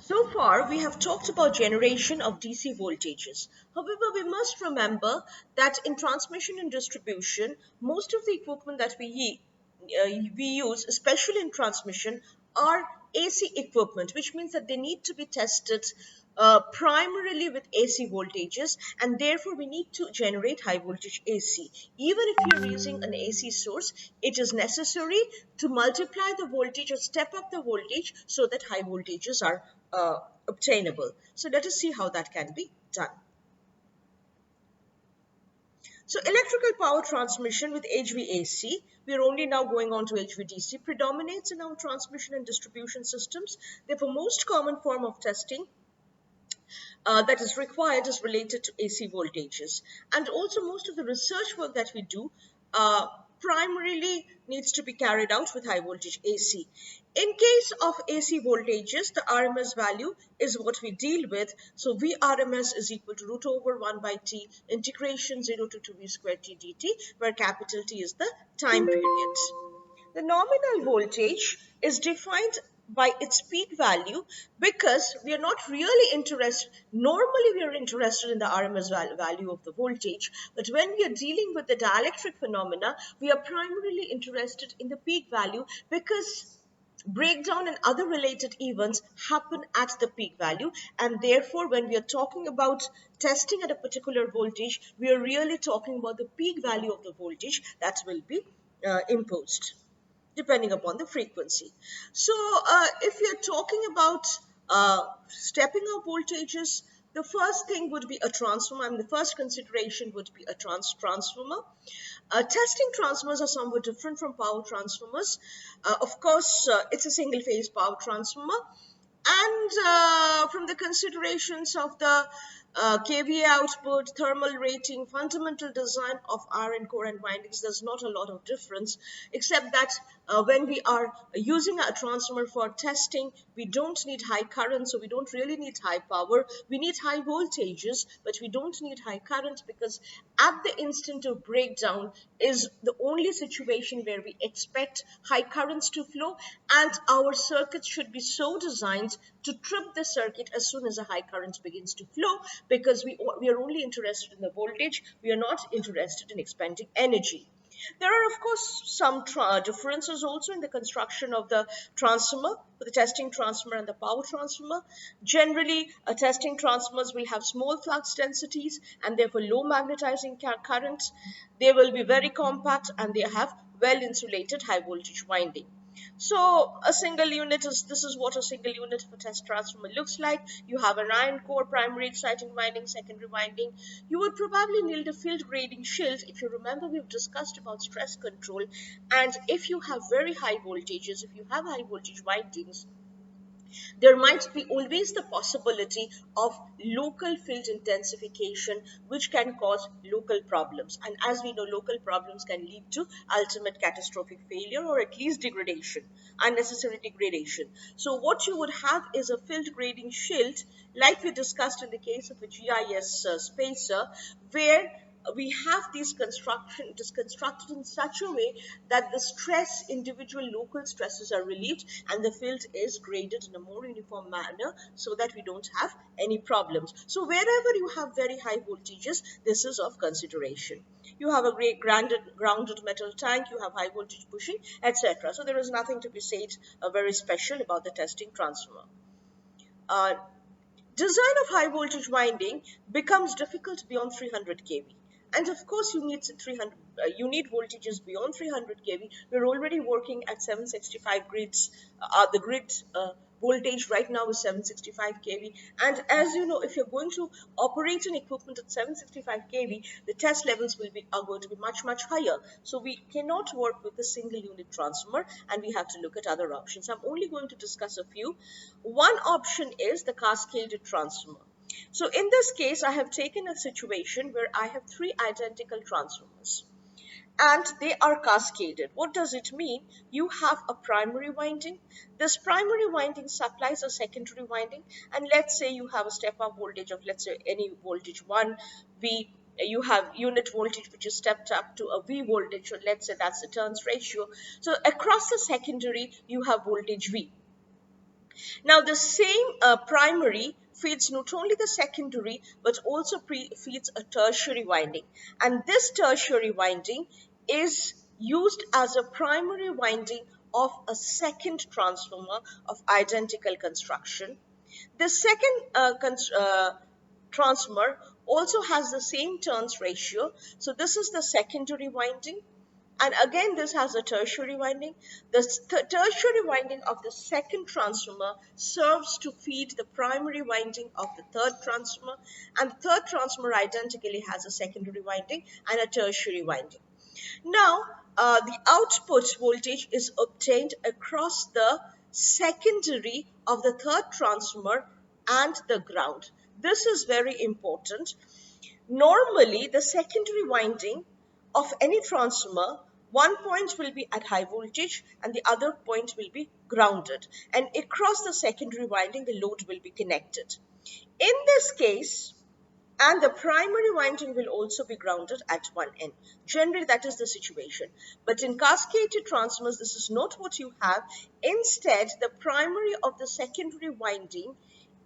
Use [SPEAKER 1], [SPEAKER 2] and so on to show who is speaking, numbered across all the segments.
[SPEAKER 1] So far, we have talked about generation of DC voltages. However, we must remember that in transmission and distribution, most of the equipment that we use, especially in transmission, are AC equipment, which means that they need to be tested primarily with AC voltages, and therefore we need to generate high voltage AC. Even if you're using an AC source, it is necessary to multiply the voltage or step up the voltage so that high voltages are obtainable. So let us see how that can be done. So electrical power transmission with HVAC, we are only now going on to HVDC, predominates in our transmission and distribution systems. Therefore, most common form of testing that is required is related to AC voltages. And also most of the research work that we do primarily needs to be carried out with high voltage AC. In case of AC voltages, the RMS value is what we deal with. So VRMS is equal to root over 1 by T integration 0 to 2V squared T dt, where capital T is the time period. The nominal voltage is defined by its peak value because we are not really interested, normally we are interested in the RMS value of the voltage, but when we are dealing with the dielectric phenomena, we are primarily interested in the peak value because breakdown and other related events happen at the peak value, and therefore when we are talking about testing at a particular voltage, we are really talking about the peak value of the voltage that will be imposed depending upon the frequency. So if we are talking about stepping up voltages, the first thing would be a transformer, and the first consideration would be a transformer. Testing transformers are somewhat different from power transformers. Of course, it's a single phase power transformer, and from the considerations of the kVA output, thermal rating, fundamental design of iron core and windings, there's not a lot of difference, except that when we are using a transformer for testing, we don't need high current, so we don't really need high power. We need high voltages, but we don't need high current, because at the instant of breakdown is the only situation where we expect high currents to flow, and our circuits should be so designed to trip the circuit as soon as a high current begins to flow, because we are only interested in the voltage. We are not interested in expending energy. There are, of course, some differences also in the construction of the transformer, for the testing transformer and the power transformer. Generally, testing transformers will have small flux densities and therefore low magnetizing current. They will be very compact and they have well insulated high voltage winding. So a single unit this is what a single unit of a test transformer looks like. You have an iron core, primary exciting winding, secondary winding. You would probably need a field grading shield. If you remember, we've discussed about stress control, and if you have very high voltages, if you have high voltage windings, there might be always the possibility of local field intensification, which can cause local problems. And as we know, local problems can lead to ultimate catastrophic failure, or at least degradation, unnecessary degradation. So what you would have is a field grading shield, like we discussed in the case of a GIS spacer, where we have these construction, it is constructed in such a way that the stress, individual local stresses are relieved, and the field is graded in a more uniform manner so that we don't have any problems. So wherever you have very high voltages, this is of consideration. You have a great grounded metal tank, you have high voltage bushing, etc. So there is nothing to be said very special about the testing transformer. Design of high voltage winding becomes difficult beyond 300 kV. And of course, you need voltages beyond 300 kV. We're already working at 765 grids. The grid voltage right now is 765 kV. And as you know, if you're going to operate an equipment at 765 kV, the test levels are going to be much, much higher. So we cannot work with a single unit transformer, and we have to look at other options. I'm only going to discuss a few. One option is the cascaded transformer. So in this case, I have taken a situation where I have three identical transformers and they are cascaded. What does it mean? You have a primary winding. This primary winding supplies a secondary winding, and let's say you have a step-up voltage of, let's say, any voltage 1V. You have unit voltage which is stepped up to a V voltage, so let's say that's the turns ratio. So across the secondary, you have voltage V. Now the same primary feeds not only the secondary but also feeds a tertiary winding, and this tertiary winding is used as a primary winding of a second transformer of identical construction. The second transformer also has the same turns ratio, so this is the secondary winding, and again this has a tertiary winding. The tertiary winding of the second transformer serves to feed the primary winding of the third transformer, and the third transformer identically has a secondary winding and a tertiary winding. Now, the output voltage is obtained across the secondary of the third transformer and the ground. This is very important. Normally, the secondary winding of any transformer, one point will be at high voltage and the other point will be grounded. And across the secondary winding, the load will be connected. In this case, and the primary winding will also be grounded at one end. Generally, that is the situation. But in cascaded transformers, this is not what you have. Instead, the primary of the secondary winding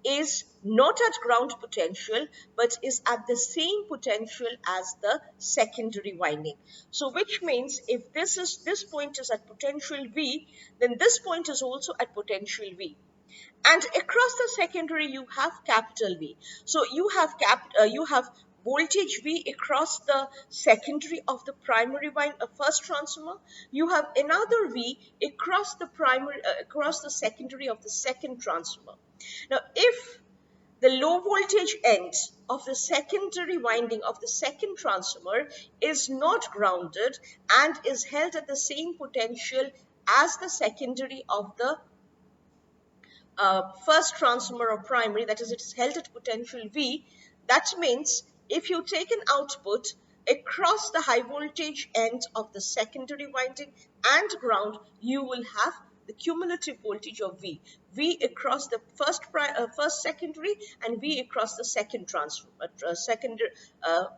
[SPEAKER 1] is not at ground potential, but is at the same potential as the secondary winding. So which means if this point is at potential V, then this point is also at potential V. And across the secondary you have capital V. So you have voltage V across the secondary of the primary first transformer. You have another V across the across the secondary of the second transformer. Now if the low voltage end of the secondary winding of the second transformer is not grounded and is held at the same potential as the secondary of the first transformer or primary, that is, it is held at potential V, that means if you take an output across the high voltage end of the secondary winding and ground, you will have the cumulative voltage of V. V across the first secondary and V across the second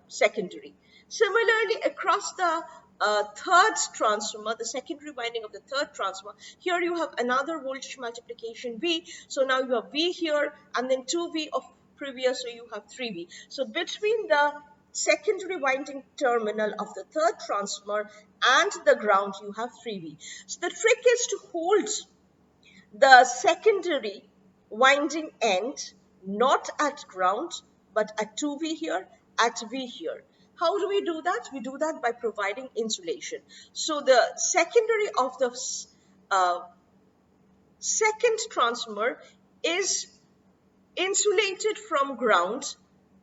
[SPEAKER 1] secondary. Similarly, across the third transformer, the secondary winding of the third transformer, here you have another voltage multiplication V. So now you have V here and then 2V of previous, so you have 3V. So between the secondary winding terminal of the third transformer and the ground, you have 3V. So the trick is to hold the secondary winding end not at ground but at 2V here, at V here. How do we do that? We do that by providing insulation. So the secondary of the second transformer is insulated from ground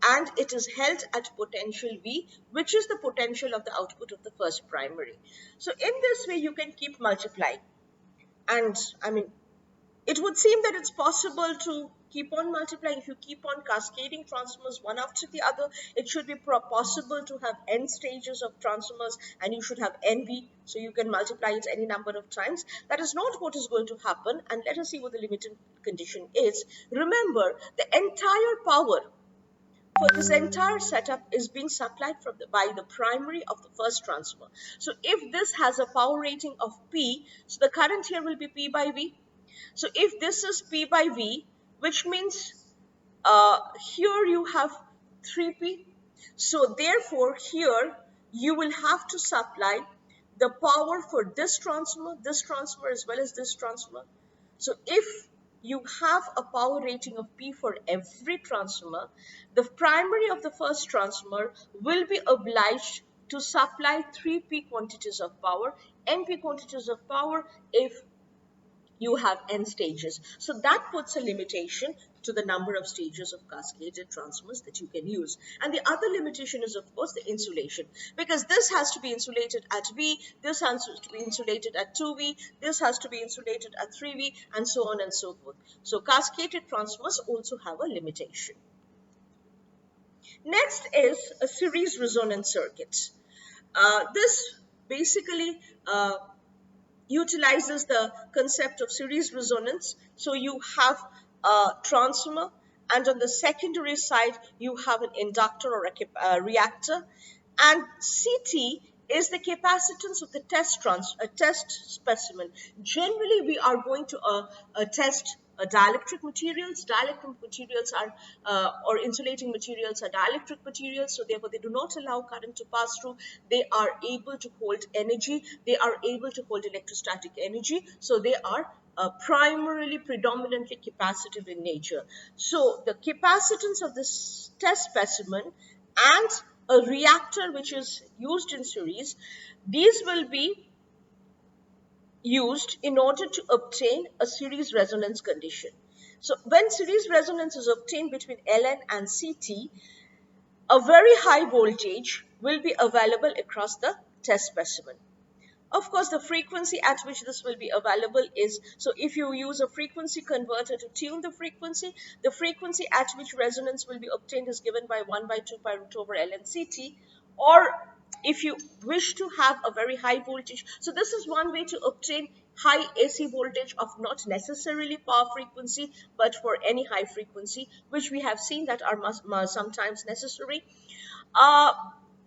[SPEAKER 1] and it is held at potential V, which is the potential of the output of the first primary. So in this way you can keep multiplying, and I mean it would seem that it's possible to keep on multiplying. If you keep on cascading transformers one after the other, it should be possible to have n stages of transformers and you should have nV, so you can multiply it any number of times. That is not what is going to happen, and let us see what the limiting condition is. Remember, the entire power for this entire setup is being supplied by the primary of the first transformer. So if this has a power rating of P, so the current here will be P by V. So if this is P by V, which means here you have 3P. So therefore here you will have to supply the power for this transformer as well as this transformer. So if you have a power rating of P for every transformer, the primary of the first transformer will be obliged to supply 3P quantities of power, NP quantities of power if you have n stages. So that puts a limitation to the number of stages of cascaded transformers that you can use. And the other limitation is, of course, the insulation, because this has to be insulated at V, this has to be insulated at 2V, this has to be insulated at 3V, and so on and so forth. So cascaded transformers also have a limitation. Next is a series resonance circuit. This basically utilizes the concept of series resonance. So you have a transformer and on the secondary side you have an inductor or a reactor, and CT is the capacitance of the test specimen. Generally we are going to test dielectric materials. Dielectric materials are, or insulating materials are dielectric materials, so therefore they do not allow current to pass through. They are able to hold energy. They are able to hold electrostatic energy. So they are primarily, predominantly capacitive in nature. So the capacitance of this test specimen and a reactor which is used in series, these will be used in order to obtain a series resonance condition. So when series resonance is obtained between Ln and Ct, a very high voltage will be available across the test specimen. Of course, the frequency at which this will be available is, so if you use a frequency converter to tune the frequency at which resonance will be obtained is given by 1 by 2 pi root over ln ct. Or if you wish to have a very high voltage, so this is one way to obtain high AC voltage of not necessarily power frequency, but for any high frequency, which we have seen that are sometimes necessary. Uh,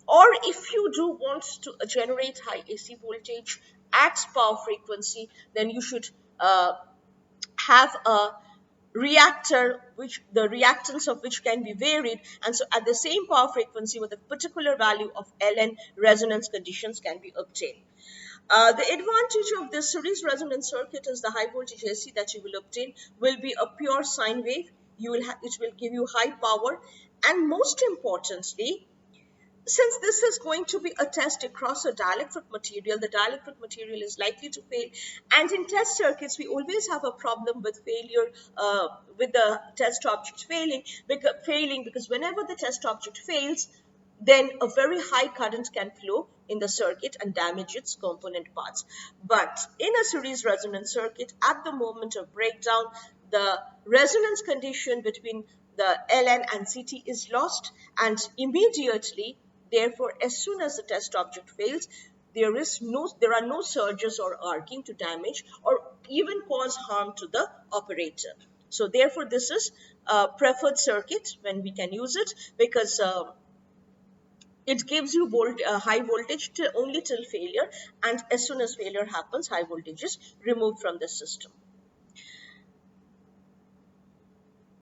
[SPEAKER 1] or if you do want to generate high AC voltage at power frequency, then you should have a reactor which the reactance of which can be varied, and so at the same power frequency with a particular value of Ln, resonance conditions can be obtained. The advantage of this series resonance circuit is the high voltage AC that you will obtain will be a pure sine wave. It will give you high power, and most importantly, since this is going to be a test across a dielectric material, the dielectric material is likely to fail. And in test circuits, we always have a problem with failure, with the test object failing, because whenever the test object fails, then a very high current can flow in the circuit and damage its component parts. But in a series resonance circuit, at the moment of breakdown, the resonance condition between the Ln and Ct is lost, and immediately, therefore, as soon as the test object fails, there are no surges or arcing to damage or even cause harm to the operator. So therefore, this is a preferred circuit when we can use it, because it gives you high voltage only till failure, and as soon as failure happens, high voltage is removed from the system.